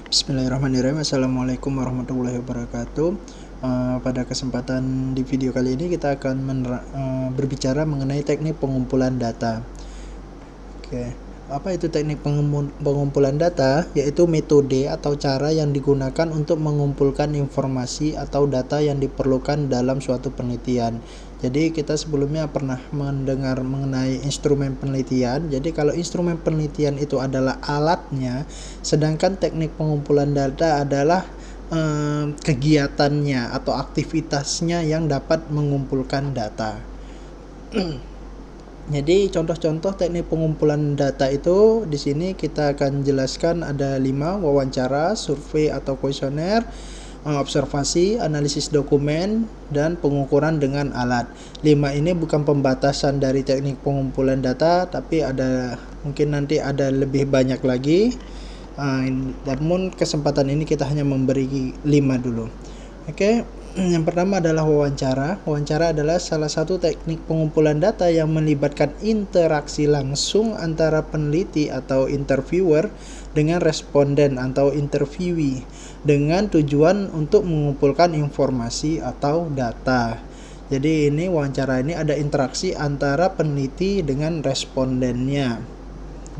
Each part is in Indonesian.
Bismillahirrahmanirrahim. Assalamualaikum warahmatullahi wabarakatuh. Pada kesempatan di video kali ini kita akan berbicara mengenai teknik pengumpulan data. Oke, apa itu teknik pengumpulan data? Yaitu metode atau cara yang digunakan untuk mengumpulkan informasi atau data yang diperlukan dalam suatu penelitian. Jadi kita sebelumnya pernah mendengar mengenai instrumen penelitian. Jadi kalau instrumen penelitian itu adalah alatnya, sedangkan teknik pengumpulan data adalah kegiatannya atau aktivitasnya yang dapat mengumpulkan data. Jadi contoh-contoh teknik pengumpulan data itu di sini kita akan jelaskan ada 5: wawancara, survei atau kuesioner, observasi, analisis dokumen, dan pengukuran dengan alat. 5 ini bukan pembatasan dari teknik pengumpulan data, tapi mungkin nanti ada lebih banyak lagi. Namun kesempatan ini kita hanya memberi 5 dulu. Oke, yang pertama adalah wawancara. Wawancara adalah salah satu teknik pengumpulan data yang melibatkan interaksi langsung antara peneliti atau interviewer dengan responden atau interviewee dengan tujuan untuk mengumpulkan informasi atau data. Jadi wawancara ini ada interaksi antara peneliti dengan respondennya.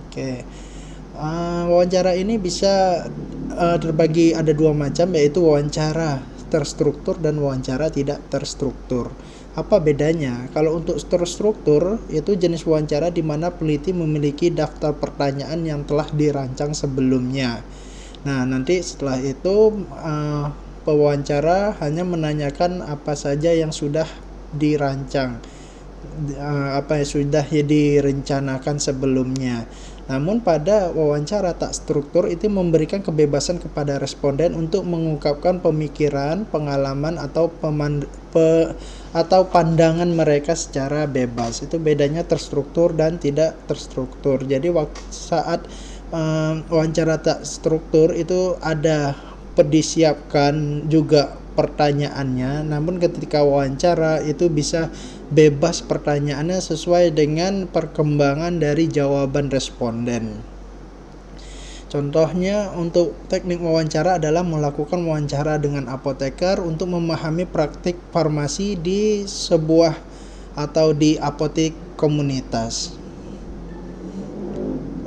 Oke. Wawancara ini bisa terbagi ada 2 macam, yaitu wawancara terstruktur dan wawancara tidak terstruktur. Apa bedanya? Kalau untuk terstruktur, itu jenis wawancara di mana peneliti memiliki daftar pertanyaan yang telah dirancang sebelumnya. Nah, nanti setelah itu pewawancara hanya menanyakan apa saja yang sudah dirancang, apa yang sudah direncanakan sebelumnya. Namun pada wawancara tak struktur itu memberikan kebebasan kepada responden untuk mengungkapkan pemikiran, pengalaman atau pandangan mereka secara bebas. Itu bedanya terstruktur dan tidak terstruktur. Jadi saat wawancara tak struktur itu ada disiapkan juga pertanyaannya, namun ketika wawancara itu bisa bebas pertanyaannya sesuai dengan perkembangan dari jawaban responden. Contohnya untuk teknik wawancara adalah melakukan wawancara dengan apoteker untuk memahami praktik farmasi di sebuah atau di apotek komunitas.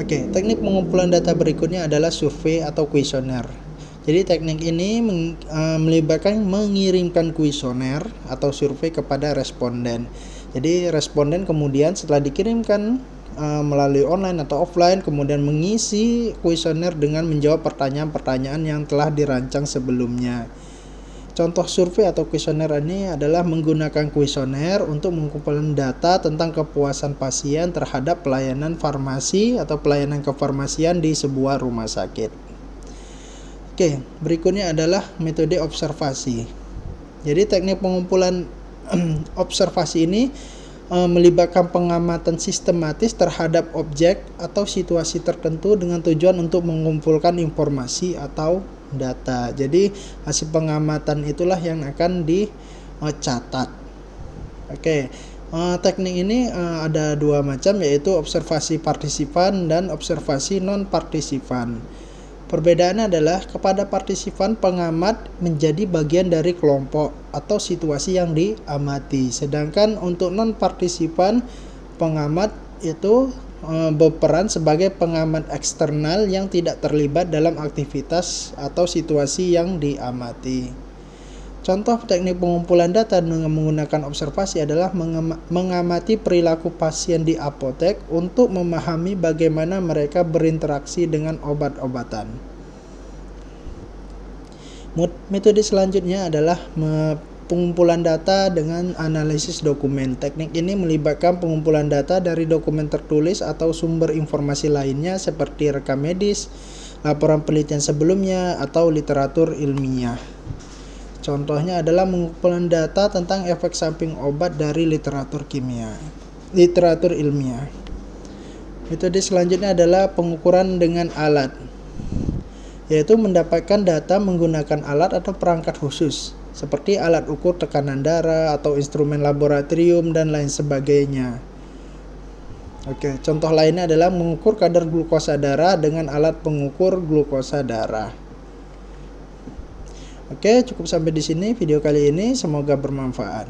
Oke, teknik pengumpulan data berikutnya adalah survei atau kuesioner. Jadi teknik ini melibatkan mengirimkan kuesioner atau survei kepada responden. Jadi responden kemudian setelah dikirimkan melalui online atau offline, kemudian mengisi kuesioner dengan menjawab pertanyaan-pertanyaan yang telah dirancang sebelumnya. Contoh survei atau kuesioner ini adalah menggunakan kuesioner untuk mengumpulkan data tentang kepuasan pasien terhadap pelayanan farmasi atau pelayanan kefarmasian di sebuah rumah sakit. Oke, berikutnya adalah metode observasi. Jadi teknik pengumpulan observasi ini melibatkan pengamatan sistematis terhadap objek atau situasi tertentu dengan tujuan untuk mengumpulkan informasi atau data. Jadi hasil pengamatan itulah yang akan dicatat. Oke, teknik ini ada 2 macam, yaitu observasi partisipan dan observasi non-partisipan. Perbedaannya adalah kepada partisipan, pengamat menjadi bagian dari kelompok atau situasi yang diamati. Sedangkan untuk non-partisipan, pengamat itu berperan sebagai pengamat eksternal yang tidak terlibat dalam aktivitas atau situasi yang diamati. Contoh teknik pengumpulan data dengan menggunakan observasi adalah mengamati perilaku pasien di apotek untuk memahami bagaimana mereka berinteraksi dengan obat-obatan. Metode selanjutnya adalah pengumpulan data dengan analisis dokumen. Teknik ini melibatkan pengumpulan data dari dokumen tertulis atau sumber informasi lainnya seperti rekam medis, laporan penelitian sebelumnya, atau literatur ilmiah. Contohnya adalah pengumpulan data tentang efek samping obat dari literatur ilmiah. Metode selanjutnya adalah pengukuran dengan alat, yaitu mendapatkan data menggunakan alat atau perangkat khusus, seperti alat ukur tekanan darah atau instrumen laboratorium dan lain sebagainya. Oke, contoh lainnya adalah mengukur kadar glukosa darah dengan alat pengukur glukosa darah. Oke, cukup sampai di sini video kali ini, semoga bermanfaat.